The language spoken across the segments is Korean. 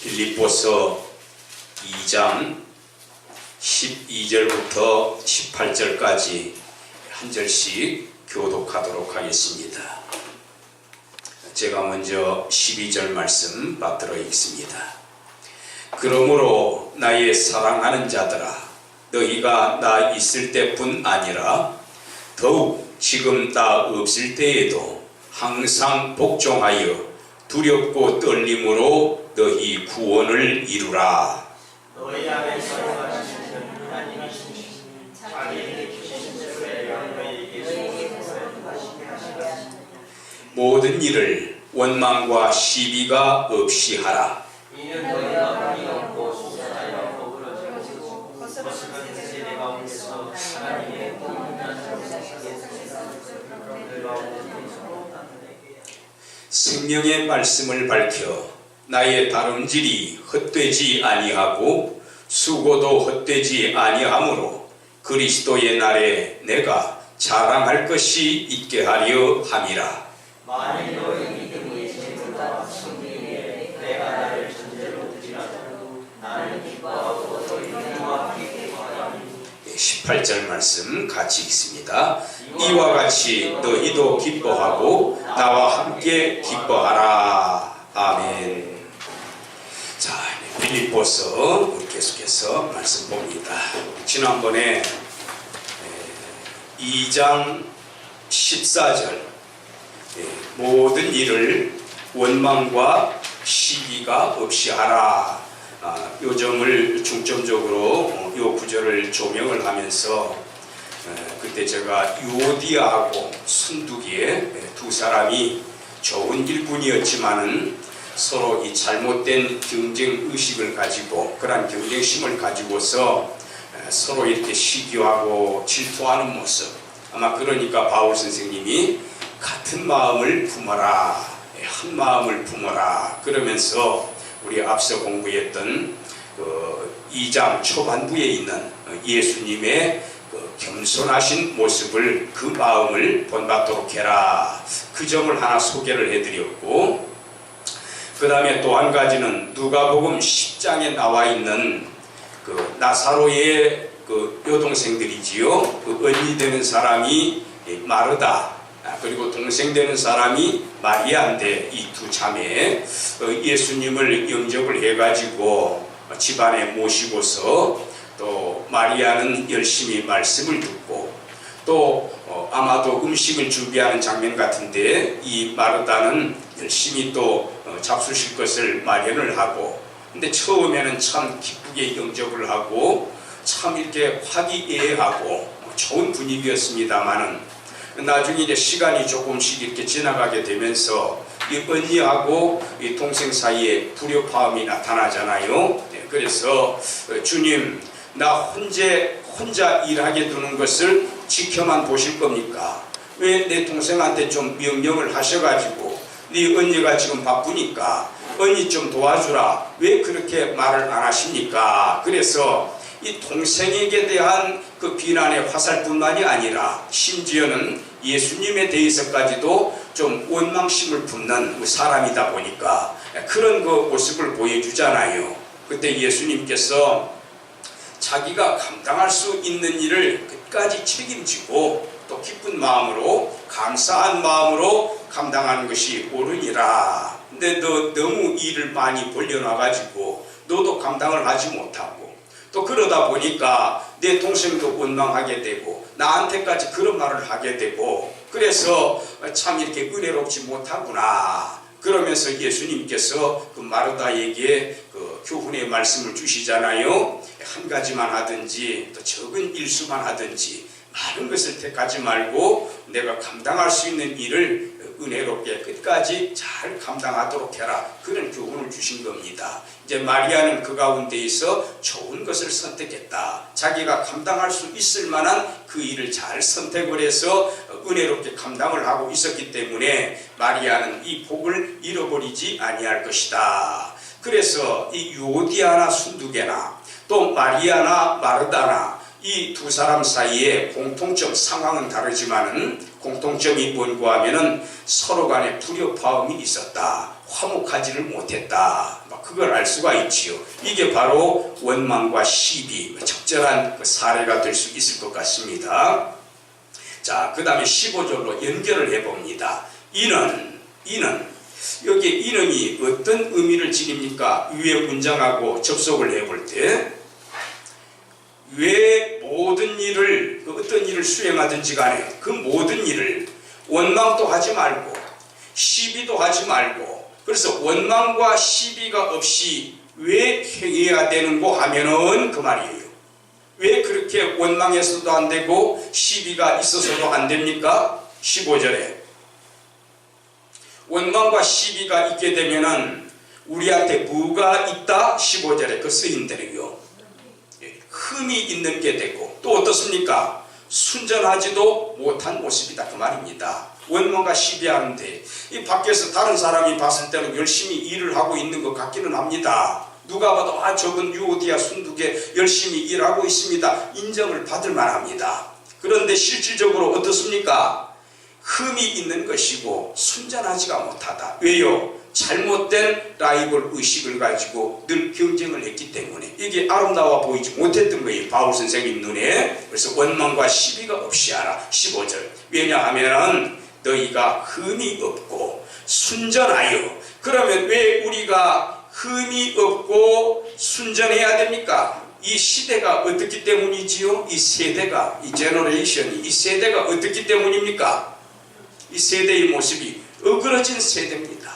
빌립보서 2장 12절부터 18절까지 한 절씩 교독하도록 하겠습니다. 제가 먼저 12절 말씀 받들어 읽습니다. 그러므로 나의 사랑하는 자들아, 너희가 나 있을 때뿐 아니라 더욱 지금 나 없을 때에도 항상 복종하여 두렵고 떨림으로 너희 구원을 이루라. 너희 안에서 거하시는 하나님이신 자기에게 주신 대로 너희에게 하시게 모든 일을 원망과 시비가 없이 하라. 이는 너희가 많이 없고 수사하여 법을 어지르고 거스른 세대 가운데서 하나님의 공문한 생명의 말씀을 밝혀 나의 다름질이 헛되지 아니하고 수고도 헛되지 아니하므로 그리스도의 날에 내가 자랑할 것이 있게 하려 함이라. 만일 너희 믿음이 제보다 승리에 내가 나를 전제로 드리라도 나는 기뻐하고 너희는 정확히 기뻐하리니. 18절 말씀 같이 읽습니다. 이와 같이 너희도 기뻐하고 나와 함께 기뻐하라. 아멘. 자, 빌립보서 우리 계속해서 말씀 봅니다. 지난번에 2장 14절 모든 일을 원망과 시기가 없이 하라. 요 점을 중점적으로 요 구절을 조명을 하면서 그때 제가 유오디아하고 순두기에 두 사람이 좋은 일꾼이었지만은 서로 이 잘못된 경쟁 의식을 가지고 그러한 경쟁심을 가지고서 서로 이렇게 시기하고 질투하는 모습, 아마 그러니까 바울 선생님이 같은 마음을 품어라, 한 마음을 품어라 그러면서 우리 앞서 공부했던 그 2장 초반부에 있는 예수님의 겸손하신 모습을, 그 마음을 본받도록 해라, 그 점을 하나 소개를 해드렸고, 그 다음에 또 한 가지는 누가복음 10장에 나와 있는 그 나사로의 그 여동생들이지요. 그 언니 되는 사람이 마르다, 그리고 동생 되는 사람이 마리아인데 이 두 자매 예수님을 영접을 해가지고 집안에 모시고서 또 마리아는 열심히 말씀을 듣고 또 아마도 음식을 준비하는 장면 같은데 이 마르다는 열심히 또 잡수실 것을 마련을 하고, 근데 처음에는 참 기쁘게 영접을 하고 참 이렇게 화기애애하고 좋은 분위기였습니다만은 나중에 이제 시간이 조금씩 이렇게 지나가게 되면서 이 언니하고 이 동생 사이에 불협화음이 나타나잖아요. 그래서 주님, 나 혼자 일하게 두는 것을 지켜만 보실 겁니까? 왜 내 동생한테 좀 명령을 하셔가지고 네 언니가 지금 바쁘니까 언니 좀 도와주라, 왜 그렇게 말을 안 하십니까? 그래서 이 동생에게 대한 그 비난의 화살뿐만이 아니라 심지어는 예수님에 대해서까지도 좀 원망심을 품는 사람이다 보니까 그런 그 모습을 보여주잖아요. 그때 예수님께서 자기가 감당할 수 있는 일을 끝까지 책임지고 또 기쁜 마음으로, 감사한 마음으로 감당하는 것이 옳으니라. 근데 너 너무 일을 많이 벌려놔가지고 너도 감당을 하지 못하고 또 그러다 보니까 내 동생도 원망하게 되고 나한테까지 그런 말을 하게 되고 그래서 참 이렇게 은혜롭지 못하구나. 그러면서 예수님께서 그 마르다에게 그 교훈의 말씀을 주시잖아요. 한 가지만 하든지 또 적은 일수만 하든지 많은 것을 택하지 말고 내가 감당할 수 있는 일을 은혜롭게 끝까지 잘 감당하도록 해라. 그런 교훈을 주신 겁니다. 이제 마리아는 그 가운데에서 좋은 것을 선택했다. 자기가 감당할 수 있을 만한 그 일을 잘 선택을 해서 은혜롭게 감당을 하고 있었기 때문에 마리아는 이 복을 잃어버리지 아니할 것이다. 그래서 이 유오디아나 순두개나 또 마리아나 마르다나 이 두 사람 사이에 공통점, 상황은 다르지만은 공통점이 뭔가 하면은 서로 간에 불협화음이 있었다. 화목하지를 못했다. 그걸 알 수가 있지요. 이게 바로 원망과 시비 적절한 사례가 될 수 있을 것 같습니다. 자, 그 다음에 15절로 연결을 해봅니다. 이는 여기에 이는이 어떤 의미를 지닙니까? 위에 문장하고 접속을 해볼 때 왜 모든 일을 어떤 일을 수행하든지 간에 그 모든 일을 원망도 하지 말고 시비도 하지 말고, 그래서 원망과 시비가 없이 왜 행해야 되는고 하면은 그 말이에요. 왜 그렇게 원망해서도 안 되고 시비가 있어서도 안 됩니까? 15절에 원망과 시비가 있게 되면은 우리한테 뭐가 있다? 15절에 그 쓰임대로요. 흠이 있는 게 되고, 또 어떻습니까? 순전하지도 못한 모습이다 그 말입니다. 원망과 시비하는데 이 밖에서 다른 사람이 봤을 때는 열심히 일을 하고 있는 것 같기는 합니다. 누가 봐도 저건 유오디아 순두개 열심히 일하고 있습니다. 인정을 받을 만합니다. 그런데 실질적으로 어떻습니까? 흠이 있는 것이고 순전하지가 못하다. 왜요? 잘못된 라이벌 의식을 가지고 늘 경쟁을 했기 때문에 이게 아름다워 보이지 못했던 거예요. 바울 선생님 눈에. 그래서 원망과 시비가 없이 하라. 15절. 왜냐하면 너희가 흠이 없고 순전하여. 그러면 왜 우리가 흠이 없고 순전해야 됩니까? 이 시대가 어떻기 때문이지요? 이 세대가, 이 제너레이션이, 이 세대가 어떻기 때문입니까? 이 세대의 모습이 어그러진 세대입니다.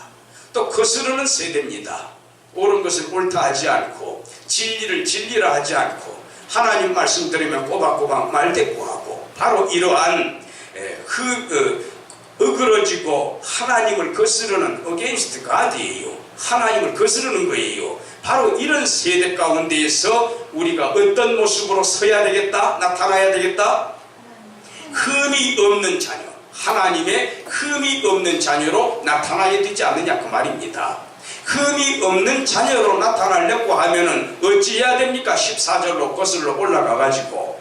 또 거스르는 세대입니다. 옳은 것을 옳다 하지 않고 진리를 진리라 하지 않고 하나님 말씀 들으면 꼬박꼬박 말대꾸하고, 바로 이러한 어그러지고 하나님을 거스르는 against God이에요. 하나님을 거스르는 거예요. 바로 이런 세대 가운데에서 우리가 어떤 모습으로 서야 되겠다? 나타나야 되겠다? 흠이 없는 자녀, 하나님의 흠이 없는 자녀로 나타나야 되지 않느냐 그 말입니다. 흠이 없는 자녀로 나타나려고 하면은 어찌해야 됩니까? 14절로 거슬러 올라가 가지고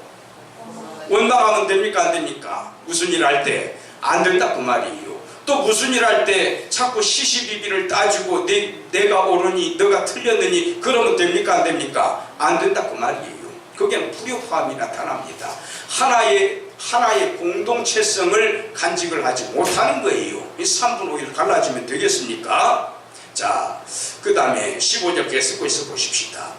원망하면 됩니까? 안 됩니까? 무슨 일 할 때 안 된다 그 말이에요. 또 무슨 일 할 때 자꾸 시시비비를 따지고 내가 옳으니 너가 틀렸느니 그러면 됩니까? 안 됩니까? 안 된다 그 말이에요. 그게 불협화음이 나타납니다. 하나의 공동체성을 간직을 하지 못하는 거예요. 이 3분 5일 갈라지면 되겠습니까? 자, 그 다음에 15절 계속해서 보십시다.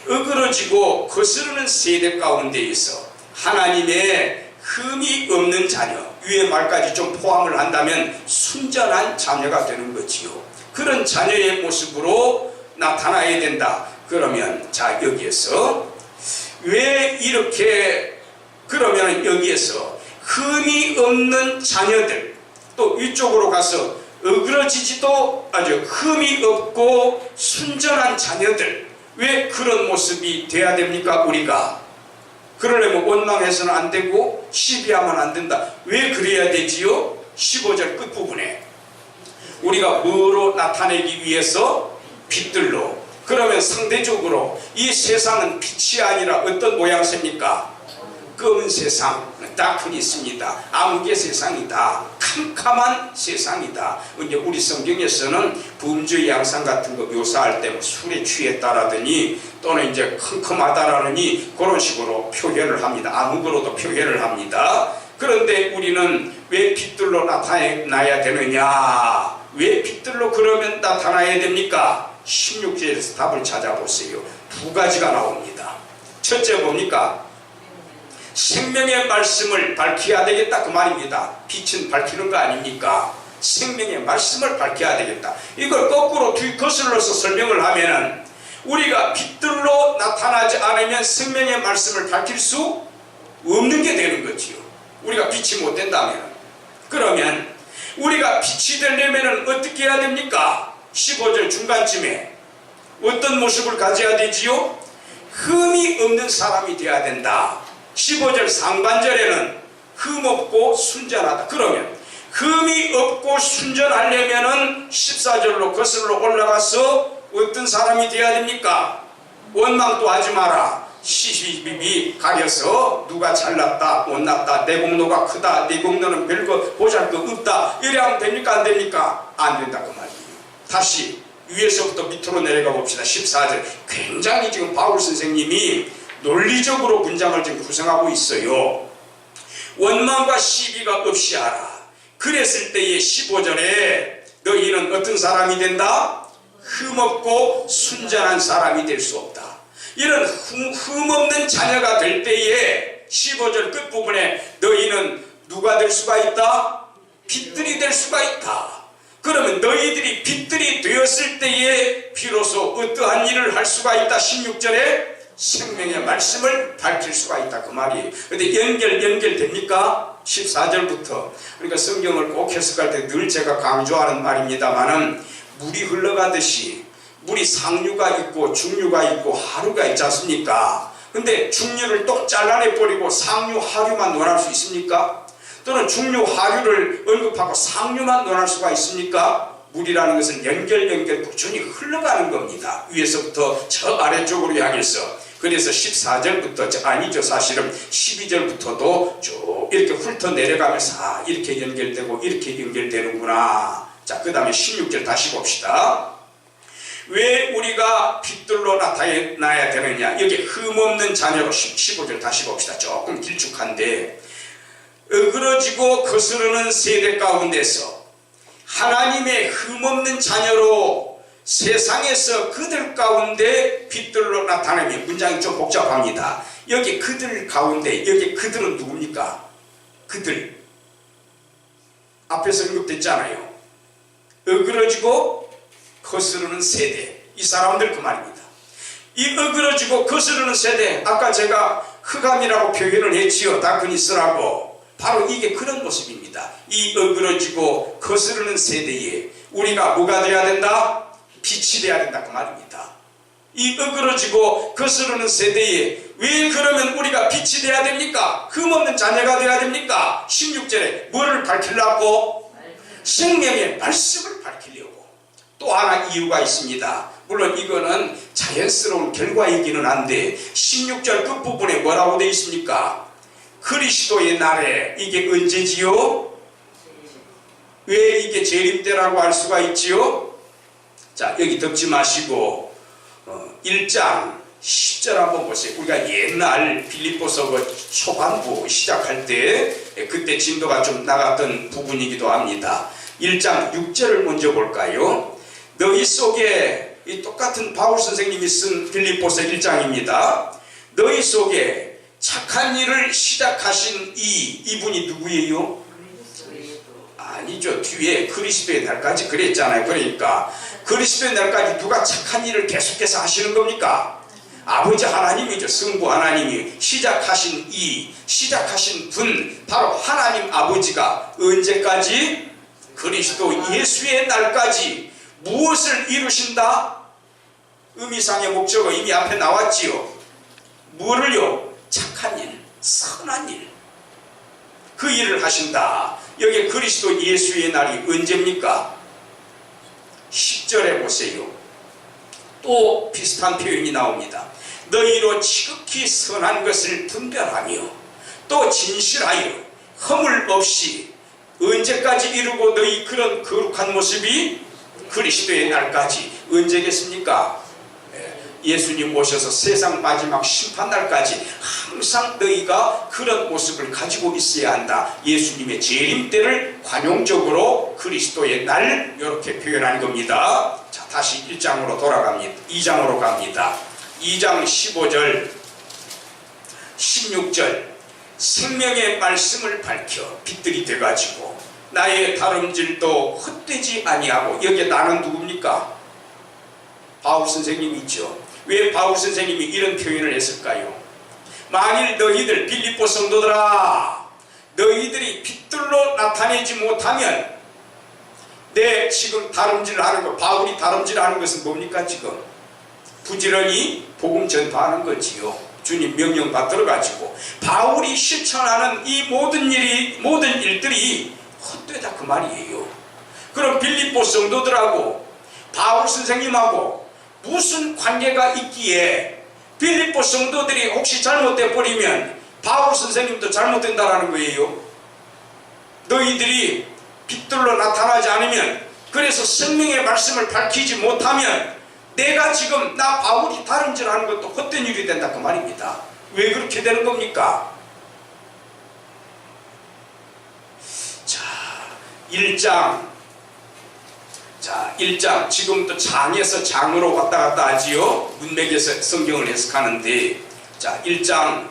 어그러지고 거스르는 세대 가운데에서 하나님의 흠이 없는 자녀, 위의 말까지 좀 포함을 한다면 순전한 자녀가 되는 거지요. 그런 자녀의 모습으로 나타나야 된다. 그러면 자, 여기에서 왜 이렇게, 그러면 여기에서 흠이 없는 자녀들, 또 위쪽으로 가서 어그러지지도 아주 흠이 없고 순전한 자녀들, 왜 그런 모습이 돼야 됩니까? 우리가 그러려면 원망해서는 안 되고 시비하면 안 된다. 왜 그래야 되지요? 15절 끝부분에 우리가 뭐로 나타내기 위해서? 빛들로. 그러면 상대적으로 이 세상은 빛이 아니라 어떤 모양새입니까? 검은 세상, 다크니 있습니다. 암흑의 세상이다. 캄캄한 세상이다. 이제 우리 성경에서는 범죄의 양상 같은 거 묘사할 때 뭐 술에 취했다라더니 또는 이제 컴컴하다라느니 그런 식으로 표현을 합니다. 암흑으로도 표현을 합니다. 그런데 우리는 왜 빛들로 나타나야 되느냐? 왜 빛들로 그러면 나타나야 됩니까? 16절에서 답을 찾아보세요. 두 가지가 나옵니다. 첫째 뭡니까? 생명의 말씀을 밝혀야 되겠다 그 말입니다. 빛은 밝히는 거 아닙니까? 생명의 말씀을 밝혀야 되겠다. 이걸 거꾸로 뒤거슬러서 설명을 하면은 우리가 빛들로 나타나지 않으면 생명의 말씀을 밝힐 수 없는 게 되는 거지요. 우리가 빛이 못 된다면. 그러면 우리가 빛이 되려면 어떻게 해야 됩니까? 15절 중간쯤에 어떤 모습을 가져야 되지요? 흠이 없는 사람이 되어야 된다. 15절 상반절에는 흠없고 순전하다. 그러면 흠이 없고 순전하려면은 14절로 거슬러 올라가서 어떤 사람이 되어야 됩니까? 원망도 하지 마라. 시시비비 가려서 누가 잘났다 못났다 내 공로가 크다 내 공로는 별거 보잘 거 없다 이래 하면 됩니까? 안 됩니까? 안 된다 그 말이에요. 다시 위에서부터 밑으로 내려가 봅시다. 14절. 굉장히 지금 바울 선생님이 논리적으로 문장을 지금 구성하고 있어요. 원망과 시비가 없이 하라. 그랬을 때의 15절에 너희는 어떤 사람이 된다? 흠없고 순전한 사람이 될 수 없다. 이런 흠없는 자녀가 될 때에 15절 끝부분에 너희는 누가 될 수가 있다? 빛들이 될 수가 있다. 그러면 너희들이 빛들이 되었을 때에 비로소 어떠한 일을 할 수가 있다. 16절에 생명의 말씀을 밝힐 수가 있다. 그 말이에요. 근데 연결됩니까? 14절부터. 그러니까 성경을 꼭 해석할 때 늘 제가 강조하는 말입니다만은 물이 흘러가듯이 물이 상류가 있고 중류가 있고 하류가 있지 않습니까? 근데 중류를 똑 잘라내버리고 상류 하류만 논할 수 있습니까? 또는 중류 하류를 언급하고 상류만 논할 수가 있습니까? 물이라는 것은 연결 꾸준히 흘러가는 겁니다. 위에서부터 저 아래쪽으로 향해서. 그래서 14절부터 아니죠, 사실은 12절부터도 쭉 이렇게 훑어 내려가면서 이렇게 연결되고 이렇게 연결되는구나. 자, 그 다음에 16절 다시 봅시다. 왜 우리가 빛들로 나타나야 되느냐? 여기 흠없는 자녀로 15절 다시 봅시다. 조금 길쭉한데, 어그러지고 거스르는 세대 가운데서 하나님의 흠없는 자녀로 세상에서 그들 가운데 빛들로 나타나며, 문장이 좀 복잡합니다. 여기 그들 가운데, 여기 그들은 누굽니까? 그들 앞에서 언급됐잖아요. 어그러지고 거스르는 세대, 이 사람들 그 말입니다. 이 어그러지고 거스르는 세대, 아까 제가 흑암이라고 표현을 했지요. 다크니스라고. 바로 이게 그런 모습입니다. 이 어그러지고 거스르는 세대에 우리가 뭐가 돼야 된다? 빛이 돼야 된다. 그 말입니다. 이 어그러지고 거스르는 세대에 왜 그러면 우리가 빛이 돼야 됩니까? 흠없는 자녀가 돼야 됩니까? 16절에 뭐를 밝히려고? 생명의 말씀을 밝히려고. 또 하나 이유가 있습니다. 물론 이거는 자연스러운 결과이기는 한데 16절 끝부분에 뭐라고 되어 있습니까? 그리스도의 날에, 이게 언제지요? 왜 이게 재림 때라고 할 수가 있지요? 자, 여기 덮지 마시고 1장 10절 한번 보세요. 우리가 옛날 빌립보서 초반부 시작할 때 그때 진도가 좀 나갔던 부분이기도 합니다. 1장 6절을 먼저 볼까요? 너희 속에, 이 똑같은 바울 선생님이 쓴 빌립보서 1장입니다. 너희 속에 착한 일을 시작하신 이분이 누구예요? 아니죠. 뒤에 그리스도의 날까지 그랬잖아요. 그러니까 그리스도의 날까지 누가 착한 일을 계속해서 하시는 겁니까? 아버지 하나님이죠. 성부 하나님이 시작하신 분, 바로 하나님 아버지가 언제까지? 그리스도 예수의 날까지 무엇을 이루신다? 의미상의 목적어 이미 앞에 나왔지요. 뭐를요? 착한 일, 선한 일, 그 일을 하신다. 여기 그리스도 예수의 날이 언제입니까? 10절에 보세요. 또 비슷한 표현이 나옵니다. 너희로 지극히 선한 것을 분별하며 또 진실하여 허물 없이, 언제까지 이루고 너희 그런 거룩한 모습이? 그리스도의 날까지. 언제겠습니까? 예수님 오셔서 세상 마지막 심판날까지 항상 너희가 그런 모습을 가지고 있어야 한다. 예수님의 재림 때를 관용적으로 그리스도의 날, 이렇게 표현한 겁니다. 자, 다시 1장으로 돌아갑니다. 2장으로 갑니다. 2장 15절 16절 생명의 말씀을 밝혀 빛들이 돼가지고 나의 다름질도 헛되지 아니하고. 여기에 나는 누굽니까? 바울 선생님이 있죠. 왜 바울 선생님이 이런 표현을 했을까요? 만일 너희들 빌립보 성도들아, 너희들이 빛들로 나타내지 못하면, 내 지금 다름질하는 거, 바울이 다름질하는 것은 뭡니까? 지금 부지런히 복음 전파하는 거지요. 주님 명령 받들어 가지고 바울이 실천하는 이 모든 일들이 헛되다 그 말이에요. 그럼 빌립보 성도들하고 바울 선생님하고 무슨 관계가 있기에 빌립보 성도들이 혹시 잘못돼 버리면 바울 선생님도 잘못된다라는 거예요. 너희들이 빛들로 나타나지 않으면 그래서 생명의 말씀을 밝히지 못하면 내가 지금 나 바울이 다른 줄 아는 것도 헛된 일이 된다 그 말입니다. 왜 그렇게 되는 겁니까? 자, 1장 지금부터 장에서 장으로 왔다 갔다 하지요. 문맥에서 성경을 해석하는데, 자 1장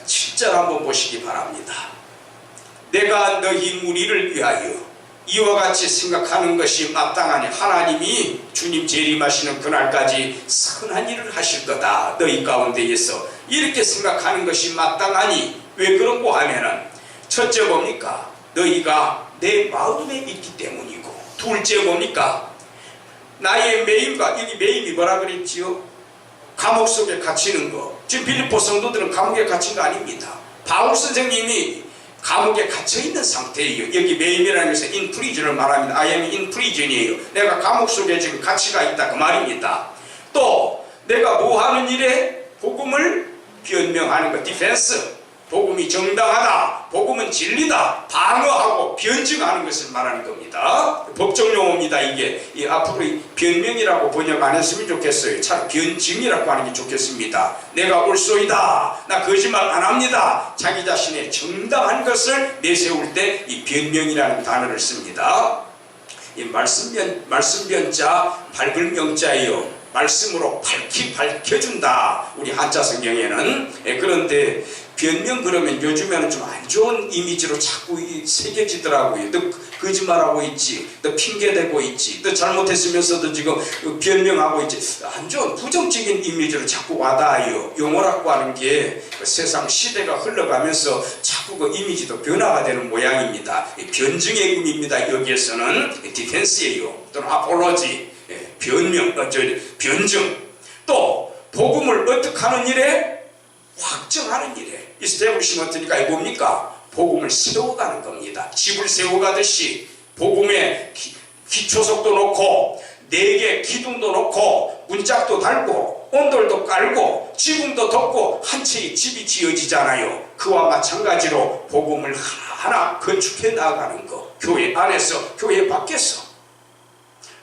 7절 한번 보시기 바랍니다. 내가 너희 무리를 위하여 이와 같이 생각하는 것이 마땅하니 하나님이 주님 재림하시는 그날까지 선한 일을 하실 거다. 너희 가운데에서 이렇게 생각하는 것이 마땅하니, 왜 그런고 하면은 첫째 뭡니까? 너희가 내 마음에 있기 때문이고, 둘째 뭡니까? 나의 매임과, 여기 매임이 뭐라 그랬지요? 감옥 속에 갇히는 거. 지금 빌립보 성도들은 감옥에 갇힌 거 아닙니다. 바울 선생님이 감옥에 갇혀있는 상태예요. 여기 매임이라는 것은 in prison을 말합니다. I am in prison이에요. 내가 감옥 속에 지금 갇히가 있다 그 말입니다. 또 내가 뭐 하는 일에? 복음을 변명하는 것, 디펜스. 복음이 정당하다, 복음은 진리다, 방어하고 변증하는 것을 말하는 겁니다. 법적 용어입니다. 이게 앞으로 변명이라고 번역 안 했으면 좋겠어요. 차라리 변증이라고 하는 게 좋겠습니다. 내가 옳소이다, 나 거짓말 안 합니다, 자기 자신의 정당한 것을 내세울 때 이 변명이라는 단어를 씁니다. 이 말씀변자 밝을 명자예요. 말씀으로 밝혀준다, 우리 한자 성경에는. 그런데 변명 그러면 요즘에는 좀 안 좋은 이미지로 자꾸 새겨지더라고요. 너 거짓말하고 있지, 너 핑계대고 있지, 너 잘못했으면서도 지금 변명하고 있지, 안 좋은 부정적인 이미지로 자꾸 와닿아요. 용어라고 하는 게 세상 시대가 흘러가면서 자꾸 그 이미지도 변화가 되는 모양입니다. 변증의 의미입니다. 여기에서는 디펜스예요. 또는 아폴로지, 변증. 또 복음을 어떻게 하는 일에? 확정하는 일에. 이스테블리시먼트니까 이게 뭡니까? 복음을 세워가는 겁니다. 집을 세워가듯이 복음의 기초석도 놓고, 4개 기둥도 놓고, 문짝도 달고, 온돌도 깔고, 지붕도 덮고 한 채의 집이 지어지잖아요. 그와 마찬가지로 복음을 하나하나 건축해 나가는 거. 교회 안에서, 교회 밖에서.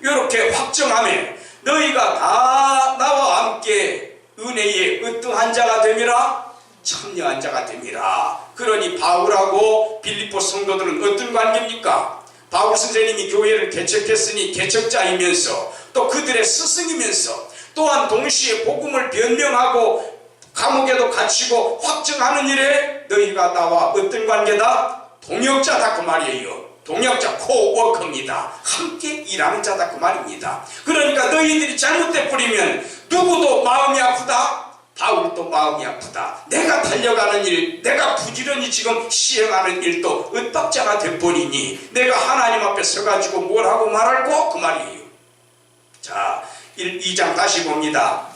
이렇게 확정하면 너희가 다 나와 함께 은혜의 어떠한 자가 됨이라? 참여한 자가 됨이라. 그러니 바울하고 빌립보 성도들은 어떤 관계입니까? 바울 선생님이 교회를 개척했으니 개척자이면서 또 그들의 스승이면서 또한 동시에 복음을 변명하고 감옥에도 갇히고 확증하는 일에 너희가 나와 어떤 관계다? 동역자다 그 말이에요. 동역자, 코워커입니다. 함께 일하는 자다 그 말입니다. 그러니까 너희들이 잘못돼 버리면 누구도 마음이 아프다? 바울도 마음이 아프다. 내가 달려가는 일, 내가 부지런히 지금 시행하는 일도 엇박자가 돼버리니 내가 하나님 앞에 서가지고 뭘 하고 말할고? 그 말이에요. 자, 2장 다시 봅니다.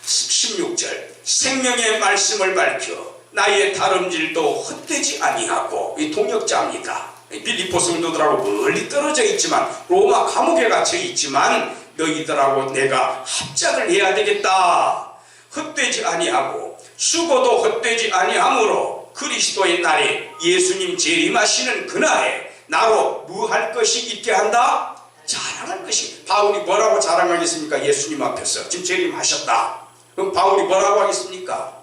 16절 생명의 말씀을 밝혀 나의 다름질도 헛되지 아니하고, 이 동역자입니다. 빌립보 성도들하고 멀리 떨어져 있지만, 로마 감옥에 갇혀 있지만 너희들하고 내가 합작을 해야 되겠다. 헛되지 아니하고 수고도 헛되지 아니하므로 그리스도의 날에 예수님 재림하시는 그날에 나로 뭐 할 것이 있게 한다? 자랑할 것이. 바울이 뭐라고 자랑하겠습니까? 예수님 앞에서 지금 재림하셨다. 그럼 바울이 뭐라고 하겠습니까?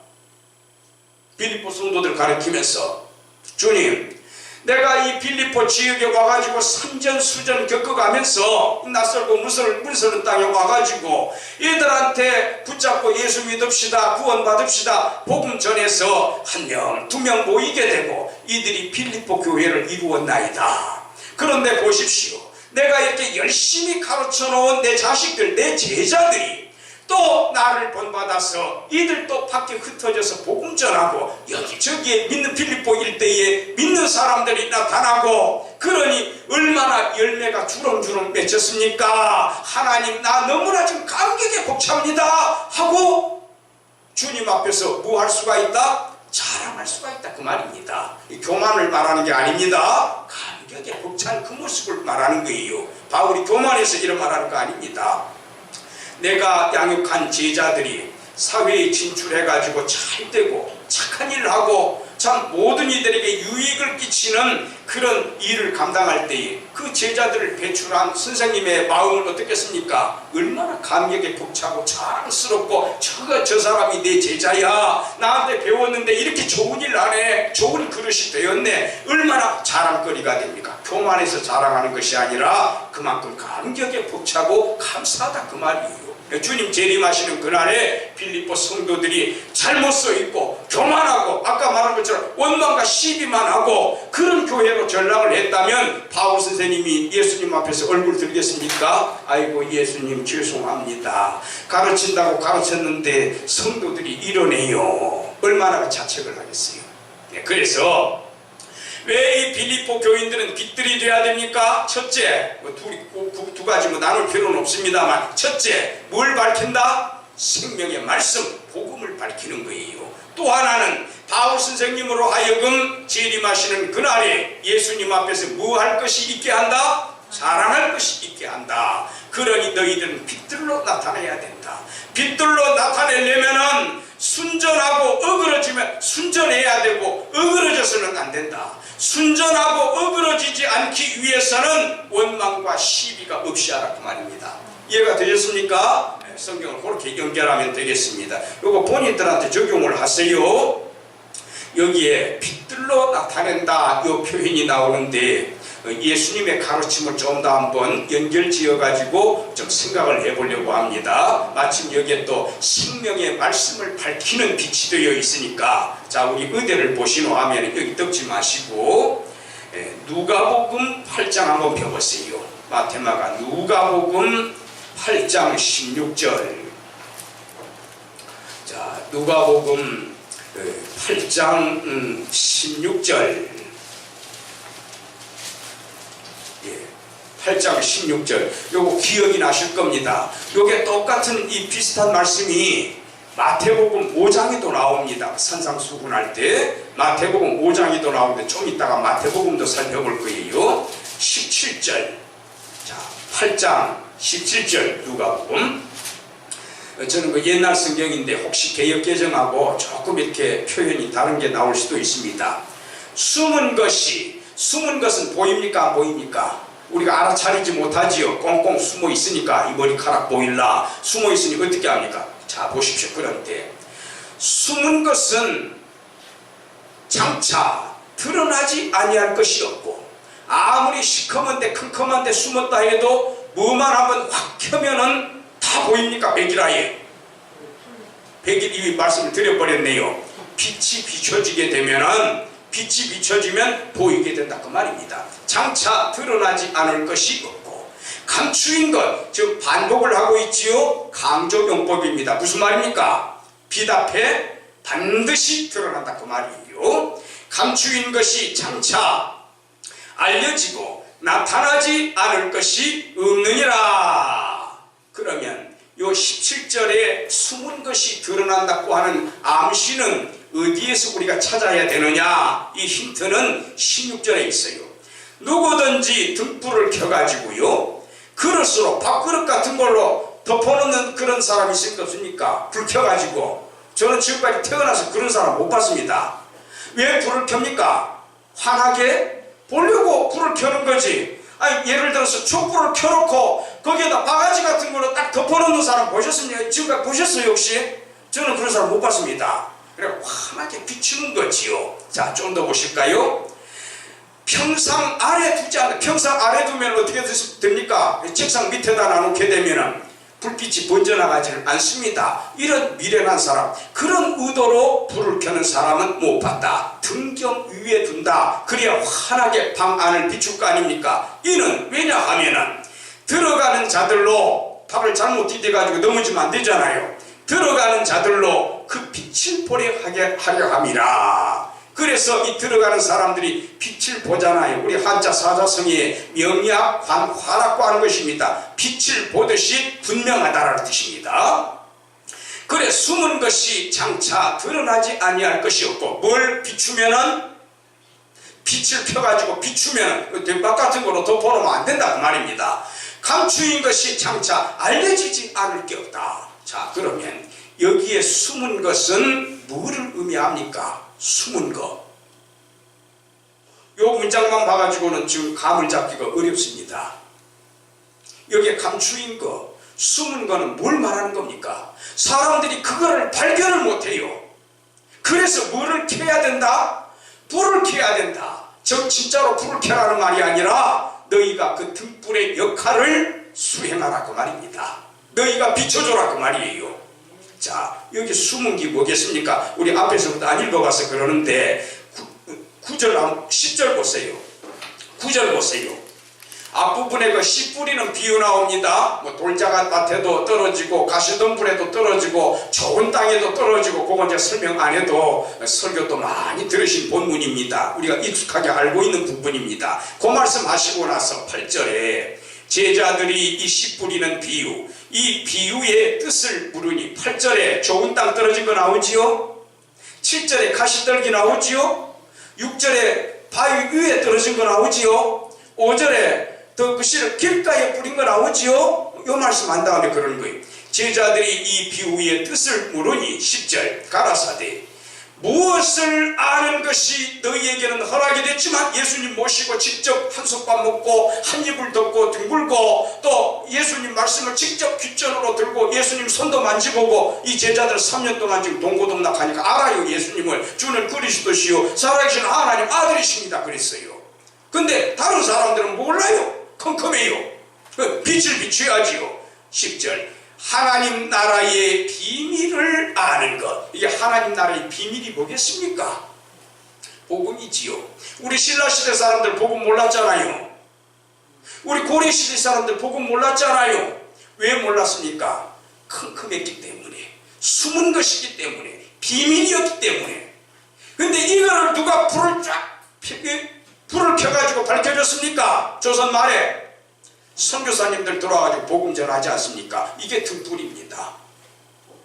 빌립보 성도들 가르치면서, 주님, 내가 이 빌립보 지역에 와가지고 산전수전 겪어가면서 낯설고 문서는 땅에 와가지고 얘들한테 붙잡고 예수 믿읍시다, 구원 받읍시다, 복음 전해서 1명, 2명 모이게 되고 이들이 빌립보 교회를 이루었나이다. 그런데 보십시오, 내가 이렇게 열심히 가르쳐 놓은 내 자식들, 내 제자들이 또 나를 본받아서 이들도 밖에 흩어져서 복음 전하고 여기저기에 믿는 빌립보 일대에 믿는 사람들이 나타나고, 그러니 얼마나 열매가 주렁주렁 맺혔습니까? 하나님, 나 너무나 지금 감격에 벅찹니다 하고 주님 앞에서 뭐 할 수가 있다? 자랑할 수가 있다 그 말입니다. 교만을 말하는 게 아닙니다. 감격에 벅찬 그 모습을 말하는 거예요. 바울이 교만해서 이런 말하는 거 아닙니다. 내가 양육한 제자들이 사회에 진출해가지고 잘 되고 착한 일을 하고 참 모든 이들에게 유익을 끼치는 그런 일을 감당할 때에 그 제자들을 배출한 선생님의 마음은 어떻겠습니까? 얼마나 감격에 벅차고 자랑스럽고 저 사람이 내 제자야, 나한테 배웠는데 이렇게 좋은 일 안 해, 좋은 그릇이 되었네, 얼마나 자랑거리가 됩니까? 교만해서 자랑하는 것이 아니라 그만큼 감격에 벅차고 감사하다 그 말이에요. 주님 재림하시는 그날에 빌립보 성도들이 잘못 써 있고 교만하고 아까 말한 것처럼 원망과 시비만 하고 그런 교회로 전락을 했다면 바울 선생님이 예수님 앞에서 얼굴 들겠습니까? 아이고 예수님 죄송합니다, 가르친다고 가르쳤는데 성도들이 이러네요. 얼마나 자책을 하겠어요. 그래서 왜 이 빌립보 교인들은 빛들이 돼야 됩니까? 첫째, 두 가지 나눌 필요는 없습니다만, 첫째, 뭘 밝힌다? 생명의 말씀, 복음을 밝히는 거예요. 또 하나는 바울 선생님으로 하여금 재림하시는 그날에 예수님 앞에서 뭐 할 것이 있게 한다? 자랑할 것이 있게 한다. 그러니 너희들은 빛들로 나타내야 된다. 빛들로 나타내려면은 순전하고 어그러지면 순전해야 되고 어그러져서는 안 된다. 순전하고 어그러지지 않기 위해서는 원망과 시비가 없이 하라 그 말입니다. 이해가 되셨습니까? 성경을 그렇게 연결하면 되겠습니다. 이거 본인들한테 적용을 하세요. 여기에 빛들로 나타낸다 이 표현이 나오는데 예수님의 가르침을 좀 더 한번 연결 지어가지고 좀 생각을 해보려고 합니다. 마침 여기에 또 생명의 말씀을 밝히는 빛이 되어 있으니까, 자 우리 의대를 보시노 하면 여기 덮지 마시고 누가복음 8장 한번 펴보세요. 마테마가 누가복음 8장 16절. 자 누가복음 8장 16절. 8장 16절. 요거 기억이 나실 겁니다. 요게 똑같은 이 비슷한 말씀이 마태복음 5장에도 나옵니다. 산상수훈할 때 마태복음 5장에도 나오는데 좀 이따가 마태복음도 살펴볼 거예요. 17절. 자, 8장 17절 누가복음. 저는 그 옛날 성경인데 혹시 개역개정하고 조금 이렇게 표현이 다른 게 나올 수도 있습니다. 숨은 것은 보입니까? 안 보입니까? 우리가 알아차리지 못하지요. 꽁꽁 숨어 있으니까 이 머리카락 보일라. 숨어 있으니 어떻게 합니까? 자 보십시오. 그런데 숨은 것은 장차 드러나지 아니할 것이 없고, 아무리 시커먼데 컴컴한데 숨었다 해도 뭐만 한번 확 켜면은 다 보입니까? 백일아예. 백일 이 말씀을 드려버렸네요. 빛이 비춰지면 보이게 된다 그 말입니다. 장차 드러나지 않을 것이 없고, 감추인 것, 즉 반복을 하고 있지요. 강조용법입니다. 무슨 말입니까? 빛 앞에 반드시 드러난다 그 말이에요. 감추인 것이 장차 알려지고 나타나지 않을 것이 없느니라. 그러면 요 17절에 숨은 것이 드러난다고 하는 암시는 어디에서 우리가 찾아야 되느냐? 이 힌트는 16절에 있어요. 누구든지 등불을 켜가지고요, 그릇으로 밥그릇 같은 걸로 덮어놓는 그런 사람이 있을 거 없습니까? 불 켜가지고. 저는 지금까지 태어나서 그런 사람 못 봤습니다. 왜 불을 켭니까? 환하게 보려고 불을 켜는 거지. 아니 예를 들어서 촛불을 켜놓고 거기에다 바가지 같은 걸로 딱 덮어놓는 사람 보셨습니까? 지금까지 보셨어요 혹시? 저는 그런 사람 못 봤습니다. 그래 환하게 비추는 거지요. 자, 좀 더 보실까요? 평상 아래 두지 않아. 평상 아래 두면 어떻게 됩니까? 책상 밑에다 놔놓게 되면은 불빛이 번져나가지를 않습니다. 이런 미련한 사람, 그런 의도로 불을 켜는 사람은 못 봤다. 등경 위에 둔다. 그래야 환하게 방 안을 비출 거 아닙니까? 이는 왜냐하면은 들어가는 자들로, 밥을 잘못 디뎌가지고 넘어지면 안 되잖아요. 들어가는 자들로 그 빛을 보게 하려 함이라. 그래서 이 들어가는 사람들이 빛을 보잖아요. 우리 한자 사자성어에 명약, 관, 화라고 하는 것입니다. 빛을 보듯이 분명하다라는 뜻입니다. 그래 숨은 것이 장차 드러나지 아니할 것이 없고, 뭘 비추면은 빛을 펴가지고 비추면 대박 같은 거로 덮어놓으면 안 된다 그 말입니다. 감추인 것이 장차 알려지지 않을 게 없다. 자, 그러면 여기에 숨은 것은 뭐를 의미합니까? 숨은 것. 요 문장만 봐가지고는 지금 감을 잡기가 어렵습니다. 여기에 감추인 거, 숨은 거는 뭘 말하는 겁니까? 사람들이 그거를 발견을 못해요. 그래서 뭐를 켜야 된다? 불을 켜야 된다. 즉 진짜로 불을 켜라는 말이 아니라 너희가 그 등불의 역할을 수행하라 그 말입니다. 너희가 비춰줘라 그 말이에요. 자, 여기 숨은 게 뭐겠습니까? 우리 앞에서부터 안 읽어봐서 그러는데 9절, 10절 보세요. 9절 보세요. 앞부분에 그 씨 뿌리는 비유 나옵니다. 뭐 돌자밭에도 떨어지고 가시덤불에도 떨어지고 좋은 땅에도 떨어지고 그건 이제 설명 안 해도 설교도 많이 들으신 본문입니다. 우리가 익숙하게 알고 있는 부분입니다. 그 말씀 하시고 나서 8절에 제자들이 이 씨 뿌리는 비유, 이 비유의 뜻을 물으니 8절에 좋은 땅 떨어진 거 나오지요? 7절에 가시떨기 나오지요? 6절에 바위 위에 떨어진 거 나오지요? 5절에 더 그 씨를 길가에 뿌린 거 나오지요? 요 말씀 한 다음에 그러는 거예요. 제자들이 이 비유의 뜻을 물으니 10절 가라사대 무엇을 아는 것이 너희에게는 허락이 됐지만 예수님 모시고 직접 한솥밥 먹고 한 입을 덮고 둥글고 또 예수님 말씀을 직접 귓전으로 들고 예수님 손도 만지보고 이 제자들 3년 동안 지금 동고동락하니까 알아요. 예수님을 주는 그리스도시요 살아계신 하나님 아들이십니다 그랬어요. 근데 다른 사람들은 몰라요. 컴컴해요. 빛을 비춰야지요. 10절 하나님 나라의 비밀을 아는 것. 이게 하나님 나라의 비밀이 뭐겠습니까? 복음이지요. 우리 신라시대 사람들 복음 몰랐잖아요. 우리 고려시대 사람들 복음 몰랐잖아요. 왜 몰랐습니까? 컴컴했기 때문에, 숨은 것이기 때문에, 비밀이었기 때문에. 근데 이거를 누가 불을 켜가지고 밝혀줬습니까? 조선 말에 선교사님들 들어와가지고 복음 전하지 않습니까? 이게 등불입니다.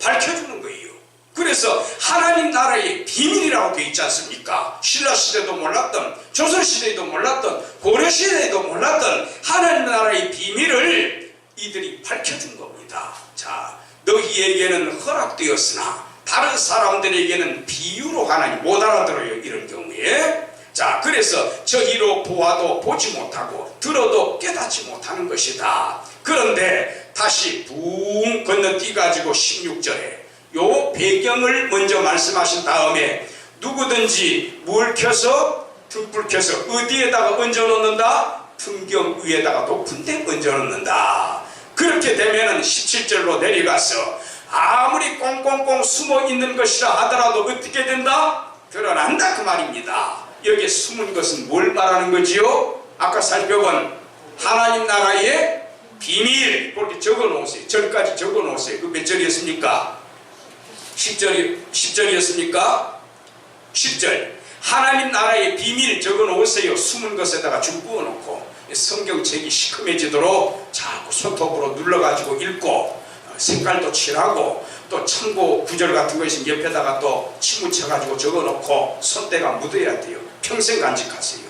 밝혀주는 거예요. 그래서 하나님 나라의 비밀이라고 되어 있지 않습니까? 신라시대도 몰랐던, 조선시대도 몰랐던, 고려시대도 몰랐던 하나님 나라의 비밀을 이들이 밝혀준 겁니다. 자, 너희에게는 허락되었으나 다른 사람들에게는 비유로 하나님 못 알아들어요. 이런 경우에. 자, 그래서 저희로 보아도 보지 못하고 들어도 깨닫지 못하는 것이다. 그런데 다시 붕 건너뛰가지고 16절에 요 배경을 먼저 말씀하신 다음에 누구든지 물 켜서 등불 켜서 어디에다가 얹어 놓는다? 등경 위에다가 높은 데 얹어 놓는다. 그렇게 되면은 17절로 내려가서 아무리 꽁꽁꽁 숨어 있는 것이라 하더라도 어떻게 된다? 드러난다 그 말입니다. 여기에 숨은 것은 뭘 말하는 거지요? 아까 살펴본 하나님 나라의 비밀 그렇게 적어 놓으세요. 절까지 적어 놓으세요. 그 몇 절이었습니까? 10절이었습니까? 10절 하나님 나라의 비밀 적어 놓으세요. 숨은 것에다가 줄 부어 놓고 성경책이 시커매지도록 자꾸 손톱으로 눌러가지고 읽고 색깔도 칠하고 또 참고 구절 같은 거 있으면 옆에다가 또 침 묻혀가지고 적어놓고 손때가 묻어야 돼요. 평생 간직하세요.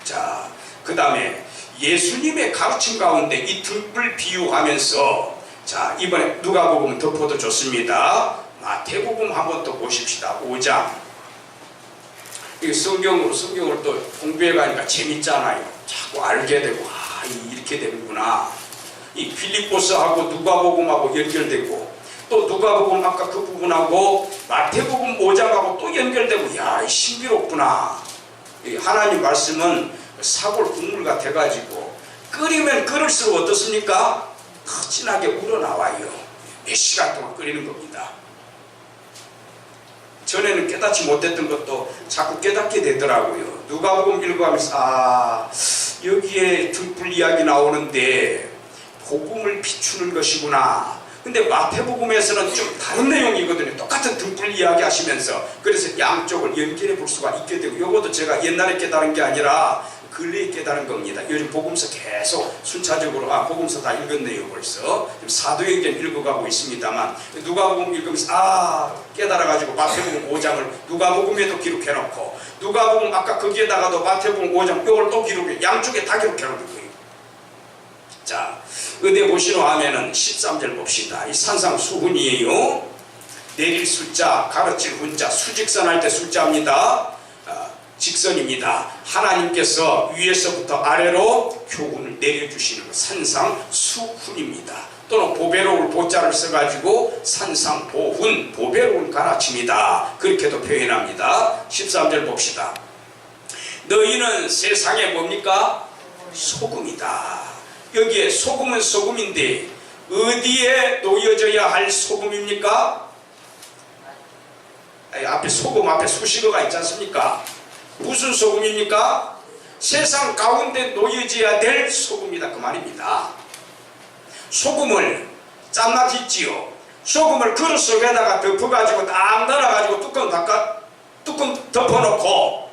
자, 그 다음에 예수님의 가르침 가운데 이 등불 비유하면서 자, 이번에 누가복음 덮어도 좋습니다. 마태복음 한번 또 보십시다. 5장. 이 성경을 또 공부해 가니까 재밌잖아요. 자꾸 알게 되고 이렇게 되는구나. 이 필립보스하고 누가복음하고 연결되고 또 누가복음 아까 그 부분하고 마태복음 5장하고 또 연결되고 야 신비롭구나. 하나님 말씀은 사골 국물 같아가지고 끓이면 끓을수록 어떻습니까? 더 진하게 우러나와요. 몇 시간 동안 끓이는 겁니다. 전에는 깨닫지 못했던 것도 자꾸 깨닫게 되더라고요. 누가복음 읽어가면서 여기에 등불 이야기 나오는데 복음을 비추는 것이구나. 근데 마태복음에서는 좀 다른 내용이거든요. 똑같은 등불 이야기 하시면서 그래서 양쪽을 연결해 볼 수가 있게 되고 이것도 제가 옛날에 깨달은 게 아니라 근래에 깨달은 겁니다. 요즘 복음서 계속 순차적으로 복음서 다 읽었네요. 벌써 지금 사도행전 읽어가고 있습니다만 누가복음 읽으면서 깨달아가지고 마태복음 5장을 누가복음에도 기록해놓고 누가복음 아까 거기에다가도 마태복음 5장 이걸 또 기록해 양쪽에 다 기록해놓은 거예요. 자, 어디 보시노 하면은 13절 봅시다. 이 산상수훈이에요. 내릴 숫자, 가르칠 훈자, 수직선 할 때 숫자입니다. 직선입니다. 하나님께서 위에서부터 아래로 교훈을 내려주시는 것, 산상수훈입니다. 또는 보배로울 보자를 써가지고 산상보훈, 보배로울 가르침이다, 그렇게도 표현합니다. 13절 봅시다. 너희는 세상에 뭡니까? 소금이다. 여기에 소금은 소금인데 어디에 놓여져야 할 소금입니까? 앞에 소금 앞에 수식어가 있지 않습니까? 무슨 소금입니까? 세상 가운데 놓여져야 될 소금이다, 그 말입니다. 소금을 짠맛 있지요. 소금을 그릇 속에다가 덮어가지고 딱 널어가지고 뚜껑 덮어놓고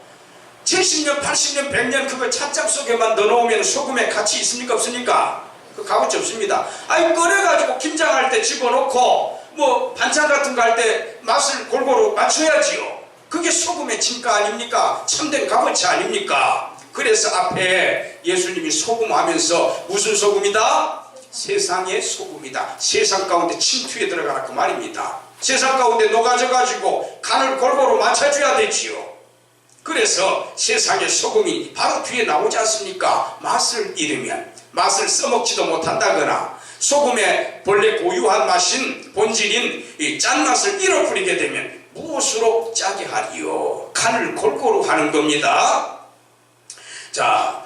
70년, 80년, 100년 그거 찻잔 속에만 넣어놓으면 소금에 가치 있습니까? 없습니까? 그 값어치 없습니다. 아니 끓여가지고 김장할 때 집어넣고 뭐 반찬 같은 거 할 때 맛을 골고루 맞춰야지요. 그게 소금의 진가 아닙니까? 참된 값어치 아닙니까? 그래서 앞에 예수님이 소금하면서 무슨 소금이다? 세상의 소금이다. 세상 가운데 침투에 들어가라, 그 말입니다. 세상 가운데 녹아져가지고 간을 골고루 맞춰줘야 되지요. 그래서 세상의 소금이 바로 뒤에 나오지 않습니까? 맛을 잃으면, 맛을 써먹지도 못한다거나 소금의 본래 고유한 맛인 본질인 이 짠맛을 잃어버리게 되면 무엇으로 짜게 하리요? 간을 골고루 하는 겁니다. 자,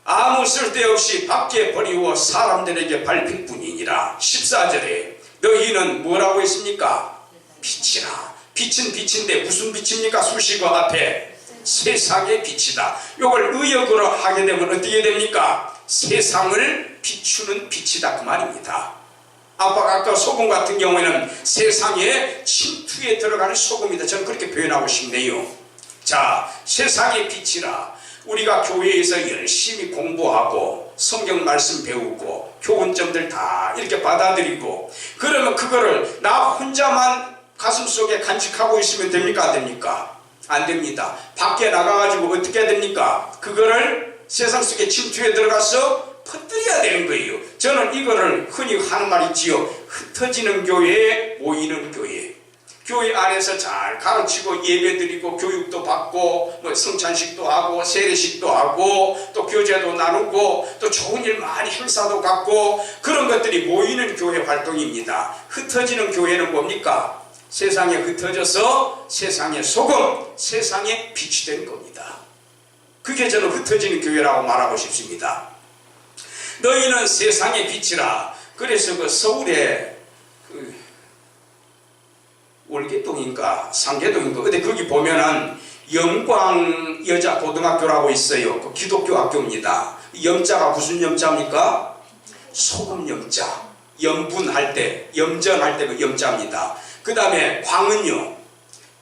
아무 쓸데없이 밖에 버리워 사람들에게 밟힐 뿐이니라. 14절에 너희는 뭐라고 했습니까? 빛이라. 빛은 빛인데 무슨 빛입니까? 수식어 앞에 세상의 빛이다. 이걸 의역으로 하게 되면 어떻게 됩니까? 세상을 비추는 빛이다, 그 말입니다. 아까 소금 같은 경우에는 세상의 침투에 들어가는 소금이다. 저는 그렇게 표현하고 싶네요. 자, 세상의 빛이라. 우리가 교회에서 열심히 공부하고 성경 말씀 배우고 교훈점들 다 이렇게 받아들이고 그러면 그거를 나 혼자만 가슴속에 간직하고 있으면 됩니까? 안 됩니까? 안 됩니다. 밖에 나가가지고 어떻게 해야 됩니까? 그거를 세상 속에 침투에 들어가서 퍼뜨려야 되는 거예요. 저는 이거를 흔히 하는 말 있지요. 흩어지는 교회에 모이는 교회. 교회 안에서 잘 가르치고 예배드리고 교육도 받고 뭐 성찬식도 하고 세례식도 하고 또 교제도 나누고 또 좋은 일 많이 행사도 갖고 그런 것들이 모이는 교회 활동입니다. 흩어지는 교회는 뭡니까? 세상에 흩어져서 세상의 소금, 세상의 빛이 된 겁니다. 그게 저는 흩어지는 교회라고 말하고 싶습니다. 너희는 세상의 빛이라. 그래서 그 서울에 월계동인가 상계동인가 근데 거기 보면은 영광 여자 고등학교라고 있어요. 그 기독교 학교입니다. 염자가 무슨 염자입니까? 소금 염자. 염분할 때, 염전할 때 그 염자입니다. 그 다음에 광은요,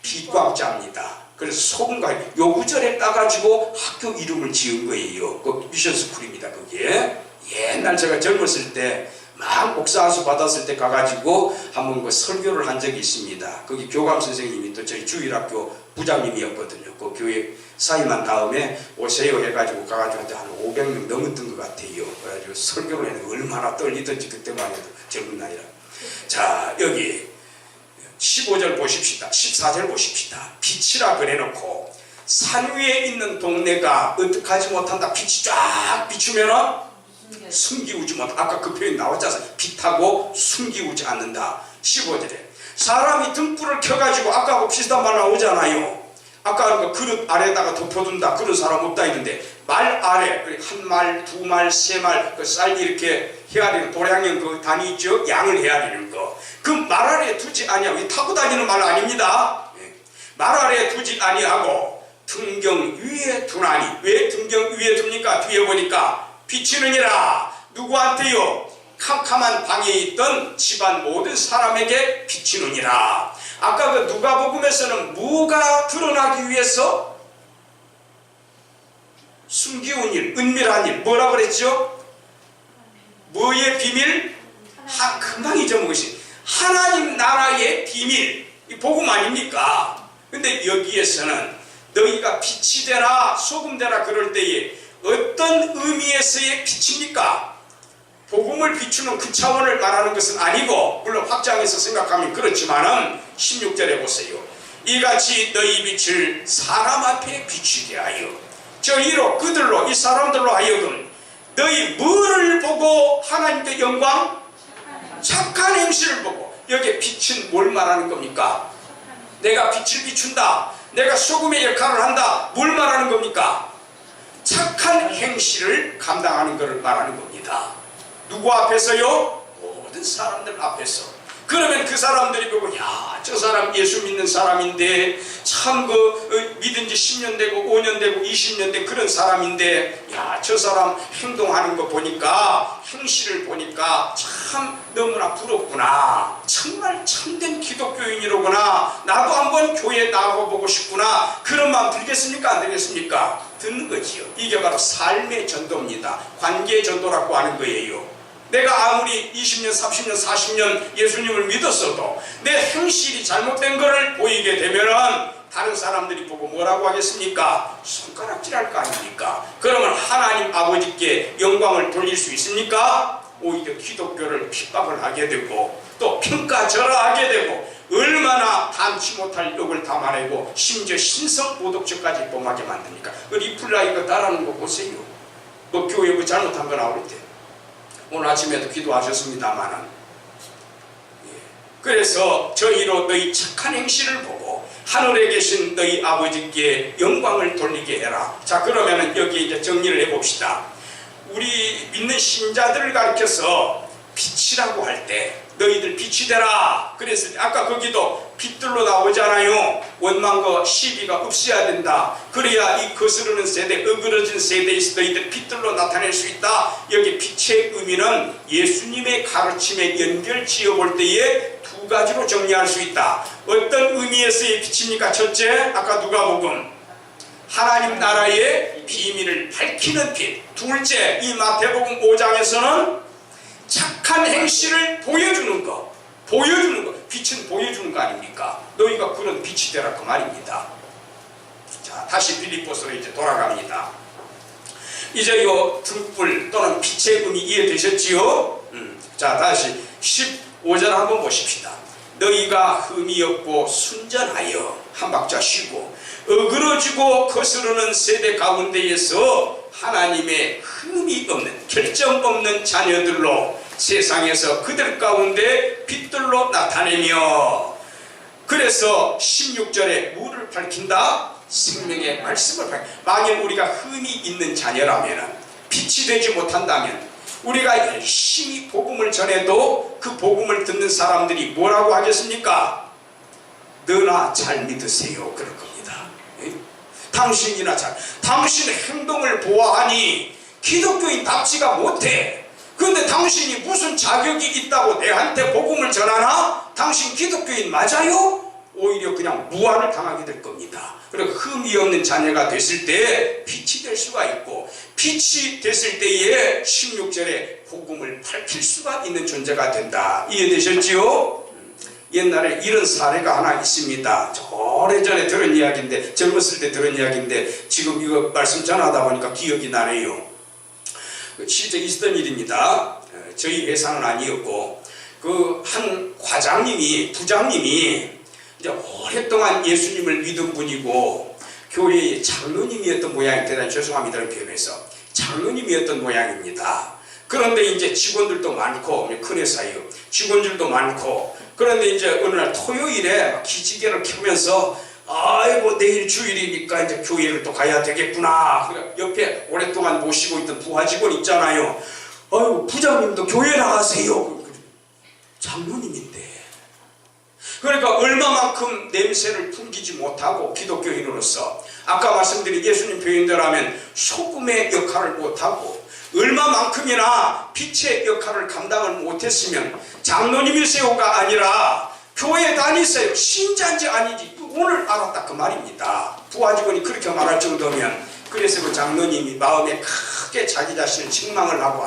빛광자입니다. 그래서 소금과 요 구절에 따가지고 학교 이름을 지은 거예요. 그 미션스쿨입니다. 그게 옛날 제가 젊었을 때 막 목사안수 받았을 때 가가지고 한번 그 설교를 한 적이 있습니다. 거기 교감 선생님이 또 저희 주일학교 부장님이었거든요. 그 교회 사임한 다음에 오세요 해가지고 가가지고 한 500명 넘었던 것 같아요. 그래가지고 설교를 했는데 얼마나 떨리던지 그때만 해도 젊은 나이라. 자, 여기 15절 보십시다. 14절 보십시다. 빛이라 그래놓고 산 위에 있는 동네가 어떡하지 못한다. 빛이 쫙 비추면은 숨기우지 못. 아까 그 표현 나왔잖아요. 빛하고 숨기우지 않는다. 15절에 사람이 등불을 켜가지고 아까하고 비슷한 말 나오잖아요. 아까 그 그릇 아래에다가 덮어둔다. 그런 사람 없다 했는데 말 아래 한 말, 두 말, 세 말 그 쌀 이렇게 헤아리는 도량형 그 단위 있죠. 양을 헤아리는 거. 그 말 아래에 두지 아니하고 타고 다니는 말 아닙니다. 말 아래에 두지 아니하고 등경 위에 두나니. 왜 등경 위에 둡니까? 뒤에 보니까 비치느니라. 누구한테요? 캄캄한 방에 있던 집안 모든 사람에게 비치느니라. 아까 그 누가복음에서는 무가 드러나기 위해서 숨기운 일, 은밀한 일, 뭐라 그랬죠? 뭐의 비밀? 금방 잊어먹으신 하나님 나라의 비밀. 이 복음 아닙니까? 근데 여기에서는 너희가 빛이 되라 소금 되라 그럴 때에 어떤 의미에서의 빛입니까? 복음을 비추는 그 차원을 말하는 것은 아니고 물론 확장해서 생각하면 그렇지만은 16절에 보세요. 이같이 너희 빛을 사람 앞에 비추게 하여 저희로 그들로 이 사람들로 하여금 너희 뭐를 보고 하나님께 영광? 착한 행실을 보고. 여기에 빛은 뭘 말하는 겁니까? 내가 빛을 비춘다, 내가 소금의 역할을 한다, 뭘 말하는 겁니까? 착한 행실을 감당하는 것을 말하는 겁니다. 누구 앞에서요? 모든 사람들 앞에서. 그러면 그 사람들이 보고, 야, 저 사람 예수 믿는 사람인데 참 믿은 지 10년 되고 5년 되고 20년 된 그런 사람인데, 야, 저 사람 행동하는 거 보니까, 행실을 보니까 참 너무나 부럽구나, 정말 참된 기독교인이로구나, 나도 한번 교회에 나가보고 싶구나, 그런 마음 들겠습니까? 안 들겠습니까? 듣는 거지요. 이게 바로 삶의 전도입니다. 관계 전도라고 하는 거예요. 내가 아무리 20년, 30년, 40년 예수님을 믿었어도 내 행실이 잘못된 것을 보이게 되면은 다른 사람들이 보고 뭐라고 하겠습니까? 손가락질할 거 아닙니까? 그러면 하나님 아버지께 영광을 돌릴 수 있습니까? 오히려 기독교를 핍박을 하게 되고 또 평가절하하게 되고 얼마나 담지 못할 욕을 담아내고 심지어 신성모독죄까지 범하게 만듭니까? 그 리플라 이거 따라하는 거 보세요. 뭐 교회 뭐 잘못한 거 나올 때 오늘 아침에도 기도하셨습니다마는, 그래서 저희로 너희 착한 행실을 보고 하늘에 계신 너희 아버지께 영광을 돌리게 해라. 자, 그러면은 여기 이제 정리를 해봅시다. 우리 믿는 신자들을 가리켜서 빛이라고 할 때 너희들 빛이 되라. 그래서 아까 거기도 빛들로 나오잖아요. 원망과 시비가 없어야 된다. 그래야 이 거스르는 세대, 어그러진 세대에서 너희들 빛들로 나타낼 수 있다. 여기 빛의 의미는 예수님의 가르침에 연결 지어볼 때에 두 가지로 정리할 수 있다. 어떤 의미에서의 빛입니까? 첫째, 아까 누가복음 하나님 나라의 비밀을 밝히는 빛. 둘째, 이 마태복음 5장에서는 착한 행실을 보여주는 것. 보여주는 것. 빛은 보여주는 거 아닙니까? 너희가 그런 빛이 되라 그 말입니다. 자, 다시 빌립보서로 이제 돌아갑니다. 이제 요 등불 또는 빛의 의미 이해되셨지요? 자, 다시 15절 한번 보십시다. 너희가 흠이 없고 순전하여, 한 박자 쉬고, 어그러지고 거스르는 세대 가운데에서 하나님의 흠이 없는, 결점 없는 자녀들로 세상에서 그들 가운데 빛들로 나타내며, 그래서 16절에 뭐를 밝힌다? 생명의 말씀을 밝힌다. 만일 우리가 흠이 있는 자녀라면, 빛이 되지 못한다면 우리가 열심히 복음을 전해도 그 복음을 듣는 사람들이 뭐라고 하겠습니까? 너나 잘 믿으세요, 그럴 겁니다. 당신이나 잘, 당신 행동을 보아하니 기독교인답지가 못해. 그런데 당신이 무슨 자격이 있다고 내한테 복음을 전하나? 당신 기독교인 맞아요? 오히려 그냥 무한을 당하게 될 겁니다. 그리고 흠이 없는 자녀가 됐을 때 빛이 될 수가 있고, 빛이 됐을 때에 16절에 복음을 밝힐 수가 있는 존재가 된다. 이해되셨지요? 옛날에 이런 사례가 하나 있습니다. 오래전에 들은 이야기인데, 젊었을 때 들은 이야기인데 지금 이거 말씀 전하다 보니까 기억이 나네요. 실제 있었던 일입니다. 저희 회사는 아니었고, 그 한 과장님이, 부장님이 이제 오랫동안 예수님을 믿은 분이고 교회의 장로님이었던 모양이, 대단히 죄송합니다 이런 표현에서 장로님이었던 모양입니다. 그런데 이제 직원들도 많고, 큰 회사예요. 직원들도 많고, 그런데 이제 어느 날 토요일에 기지개를 켜면서 아이고 내일 주일이니까 이제 교회를 또 가야 되겠구나. 옆에 오랫동안 모시고 있던 부하 직원 있잖아요. 아이고 부장님도 교회 나가세요. 장로님인데. 그러니까 얼마만큼 냄새를 풍기지 못하고 기독교인으로서, 아까 말씀드린 예수님 표현대로 하면 소금의 역할을 못하고 얼마만큼이나 빛의 역할을 감당을 못했으면 장로님이세요가 아니라 교회 다니세요, 신자인지 아닌지 오늘 알았다 그 말입니다. 부하 직원이 그렇게 말할 정도면, 그래서 그 장로님이 마음에 크게 자기 자신을 책망을 하고,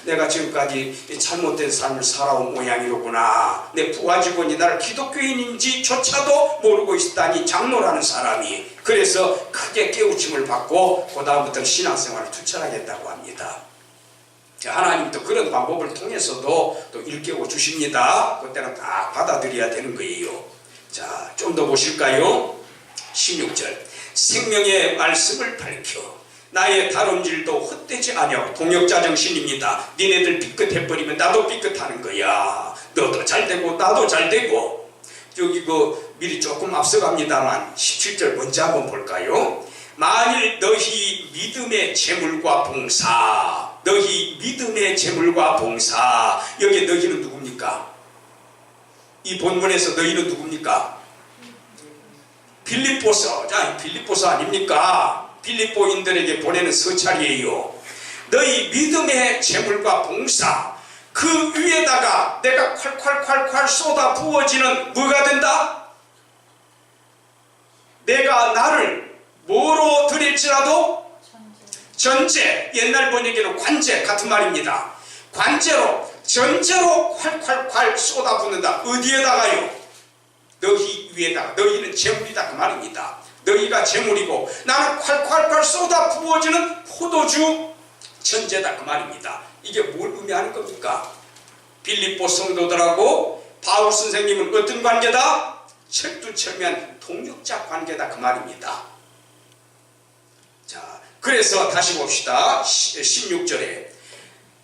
내가 지금까지 잘못된 삶을 살아온 모양이로구나. 내 부하 직원이 나를 기독교인인지 조차도 모르고 있다니, 장로라는 사람이. 그래서 크게 깨우침을 받고 그 다음부터는 신앙생활을 투철하겠다고 합니다. 하나님도 그런 방법을 통해서도 또 일깨워 주십니다. 그때는 다 받아들여야 되는 거예요. 자, 좀 더 보실까요? 16절. 생명의 말씀을 밝혀 나의 다름질도 헛되지 아니하고 동역자 정신입니다. 니네들 삐끗해버리면 나도 삐끗하는 거야. 너도 잘되고 나도 잘되고. 여기 미리 조금 앞서갑니다만 17절 먼저 한번 볼까요? 만일 너희 믿음의 재물과 봉사, 너희 믿음의 재물과 봉사. 여기 너희는 누굽니까? 이 본문에서 너희는 누굽니까? 빌립보서. 자, 빌립보서 아닙니까? 빌립보인들에게 보내는 서찰이에요. 너희 믿음의 재물과 봉사, 그 위에다가 내가 콸콸콸콸 쏟아 부어지는 뭐가 된다? 내가 나를 뭐로 드릴지라도 전제, 옛날 번역에는 관제 같은 말입니다. 관제로, 전제로 콸콸콸 쏟아붓는다. 어디에다가요? 너희 위에다가. 너희는 재물이다 그 말입니다. 너희가 재물이고 나는 콸콸콸 쏟아 부어지는 포도주 전제다 그 말입니다. 이게 뭘 의미하는 겁니까? 빌립보 성도들하고 바울 선생님은 어떤 관계다? 철두철미한 동역자 관계다 그 말입니다. 자, 그래서 다시 봅시다. 16절에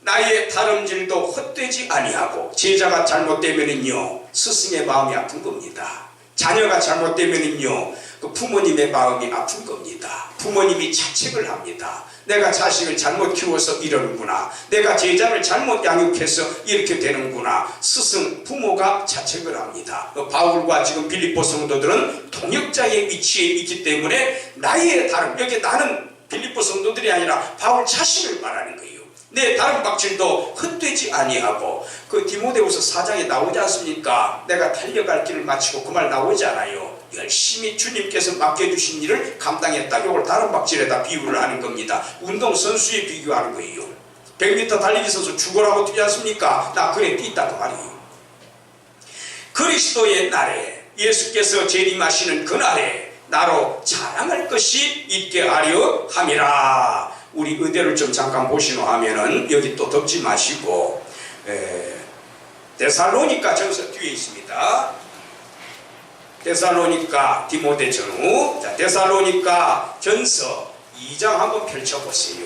나의 다름질도 헛되지 아니하고. 제자가 잘못되면은요 스승의 마음이 아픈 겁니다. 자녀가 잘못되면은요 그 부모님의 마음이 아픈 겁니다. 부모님이 자책을 합니다. 내가 자식을 잘못 키워서 이러는구나. 내가 제자를 잘못 양육해서 이렇게 되는구나. 스승, 부모가 자책을 합니다. 바울과 지금 빌립보 성도들은 동역자의 위치에 있기 때문에 나의 다름, 여기 나는 빌립보 성도들이 아니라 바울 자신을 말하는 거예요. 내 다른 박질도 헛되지 아니하고. 그 디모데후서 4장에 나오지 않습니까? 내가 달려갈 길을 마치고 그 말 나오잖아요. 열심히 주님께서 맡겨주신 일을 감당했다. 이걸 다른 박질에다 비유를 하는 겁니다. 운동선수에 비교하는 거예요. 100m 달리기 선수 죽으라고 뛰지 않습니까? 나 그래 뛰었다 그 말이에요. 그리스도의 날에, 예수께서 재림하시는 그날에 나로 자랑할 것이 있게 하려 함이라. 우리 의대를 좀 잠깐 보시노 하면은 여기 또 덮지 마시고 데살로니가 전서 뒤에 있습니다. 데살로니가 디모데 전후. 자, 데살로니가 전서 2장 한번 펼쳐보세요.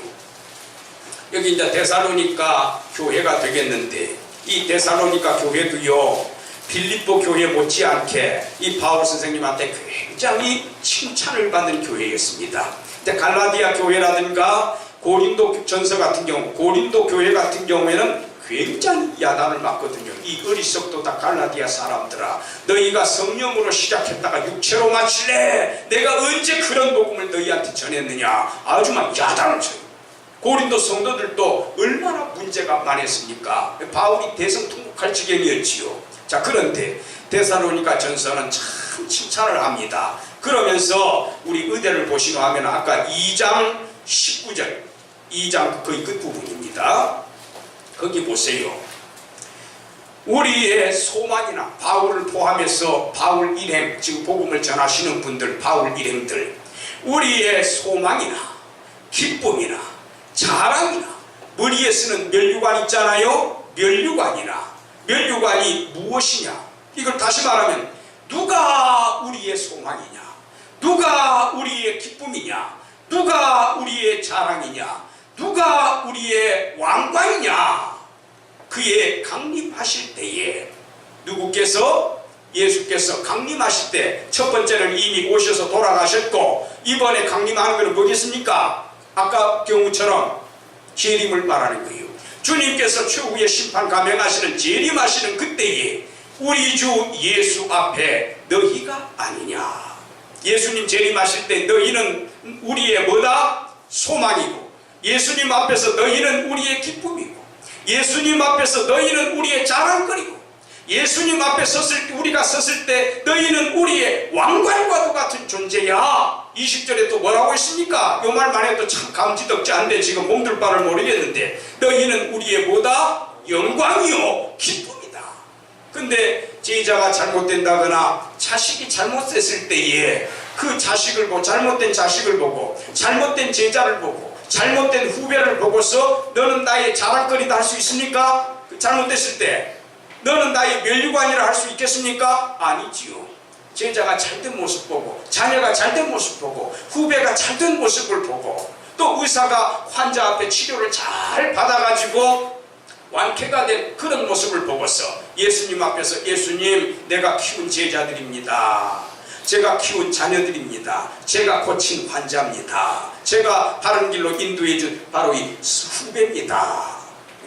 여기 이제 데살로니가 교회가 되겠는데 이 데살로니가 교회도요 빌립보 교회 못지않게 이 바울 선생님한테 굉장히 칭찬을 받는 교회였습니다. 갈라디아 교회라든가 고린도 전서 같은 경우, 고린도 교회 같은 경우에는 굉장히 야단을 맞거든요. 이 어리석도 다 갈라디아 사람들아, 너희가 성령으로 시작했다가 육체로 마칠래? 내가 언제 그런 복음을 너희한테 전했느냐? 아주 막 야단을 쳐요. 고린도 성도들도 얼마나 문제가 많았습니까? 바울이 대성통곡할 지경이었지요. 자, 그런데 데살로니가 전서는 참 칭찬을 합니다. 그러면서 우리 의대를 보시노 하면 아까 2장 19절, 2장 거의 끝부분입니다. 거기 보세요. 우리의 소망이나, 바울을 포함해서 바울 일행, 지금 복음을 전하시는 분들, 바울 일행들, 우리의 소망이나 기쁨이나 자랑이나, 머리에 쓰는 면류관 있잖아요. 면류관이 무엇이냐? 이걸 다시 말하면 누가 우리의 소망이냐? 누가 우리의 기쁨이냐? 누가 우리의 자랑이냐? 누가 우리의 왕관이냐? 그의 강림하실 때에 누구께서? 예수께서 강림하실 때, 첫 번째는 이미 오셔서 돌아가셨고 이번에 강림하는 것은 뭐겠습니까? 아까 경우처럼 재림을 말하는 거예요. 주님께서 최후의 심판 감행하시는 재림하시는 그때에 우리 주 예수 앞에 너희가 아니냐? 예수님 재림하실 때 너희는 우리의 뭐다? 소망이고, 예수님 앞에서 너희는 우리의 기쁨이고, 예수님 앞에서 너희는 우리의 자랑거리고, 예수님 앞에 우리가 섰을 때 너희는 우리의 왕관과도 같은 존재야. 20절에 또 뭐라고 했습니까? 요 말만 해도 참 감지덕지 않은데 지금 몸둘 바를 모르겠는데, 너희는 우리의 뭐다? 영광이요 기쁨이다. 근데 제자가 잘못된다거나 자식이 잘못됐을 때에 그 자식을 보고, 잘못된 자식을 보고, 잘못된 제자를 보고, 잘못된 후배를 보고서 너는 나의 자랑거리다 할 수 있습니까? 잘못됐을 때 너는 나의 면류관이라 할 수 있겠습니까? 아니지요. 제자가 잘된 모습 보고, 자녀가 잘된 모습 보고, 후배가 잘된 모습을 보고, 또 의사가 환자 앞에 치료를 잘 받아가지고 완쾌가 된 그런 모습을 보고서 예수님 앞에서 예수님, 내가 키운 제자들입니다. 제가 키운 자녀들입니다. 제가 고친 환자입니다. 제가 바른 길로 인도해 준 바로 이 후배입니다.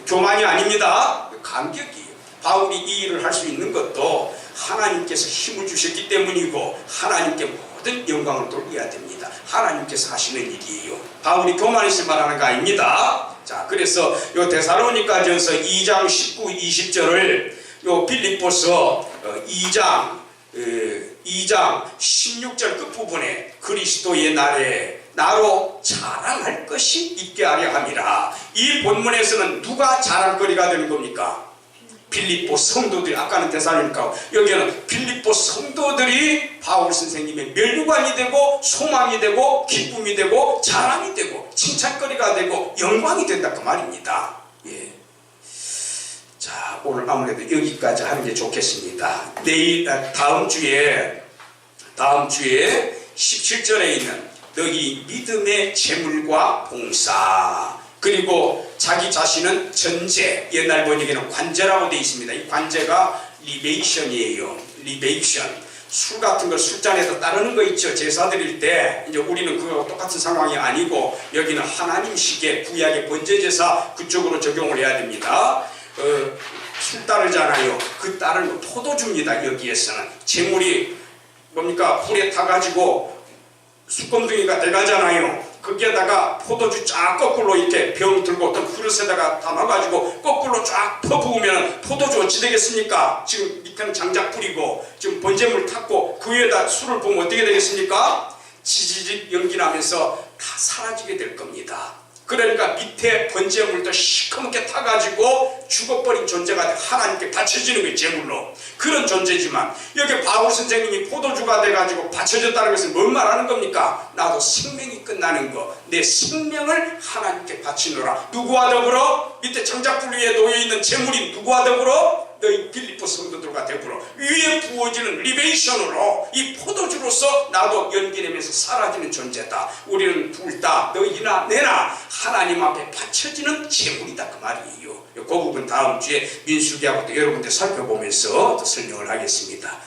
교만이 아닙니다. 감격이에요. 바울이 이 일을 할 수 있는 것도 하나님께서 힘을 주셨기 때문이고, 하나님께 모든 영광을 돌려야 됩니다. 하나님께서 하시는 일이에요. 바울이 교만했을 말하는 거 아닙니다. 자, 그래서 요 데살로니가전서 2장 19, 20절을 요 빌립보서 2장 16절 끝부분에 그리스도의 날에 나로 자랑할 것이 있게 하려 함이라. 이 본문에서는 누가 자랑거리가 되는 겁니까? 빌립보 성도들이. 아까는 데살로니가, 여기는 빌립보 성도들이 바울 선생님의 면류관이 되고 소망이 되고 기쁨이 되고 자랑이 되고 칭찬거리가 되고 영광이 된다 그 말입니다. 예. 자, 오늘 아무래도 여기까지 하는 게 좋겠습니다. 다음 주에 17절에 있는 너희 믿음의 재물과 봉사, 그리고 자기 자신은 전제, 옛날 번역에는 관제라고 되어 있습니다. 이 관제가 리베이션이에요. 리베이션. 술 같은 걸 술잔에서 따르는 거 있죠. 제사 드릴 때. 이제 우리는 그거 똑같은 상황이 아니고, 여기는 하나님식의 구약의 번제제사 그쪽으로 적용을 해야 됩니다. 술 따르잖아요. 그 따르는 거 포도주입니다. 여기에서는 재물이 뭡니까? 불에 타가지고 수검둥이가 돼가잖아요. 거기에다가 포도주 쫙 거꾸로 이렇게 병 들고 어떤 그릇에다가 담아가지고 거꾸로 쫙 퍼부으면 포도주 어찌 되겠습니까? 지금 밑에는 장작 뿌리고 지금 번제물 탔고 그 위에다 술을 부으면 어떻게 되겠습니까? 지지직 연기 나면서 다 사라지게 될 겁니다. 그러니까 밑에 번제물도 시커멓게 타가지고 죽어버린 존재가 하나님께 바쳐지는 거예요. 제물로. 그런 존재지만 여기 바울 선생님이 포도주가 돼가지고 바쳐졌다는 것은 뭔 말하는 겁니까? 나도 생명이 끝나는 거, 내 생명을 하나님께 바치노라. 누구와 더불어? 밑에 장작불 위에 놓여있는 제물이 누구와 더불어? 너희 빌립보 성도들과 더불어 위에 부어지는 리베이션으로 이 포도주로서 나도 연기되면서 사라지는 존재다. 우리는 둘 다 너희나 내나 하나님 앞에 바쳐지는 제물이다 그 말이에요. 그 부분 다음 주에 민수기하고 또 여러분들 살펴보면서 또 설명을 하겠습니다.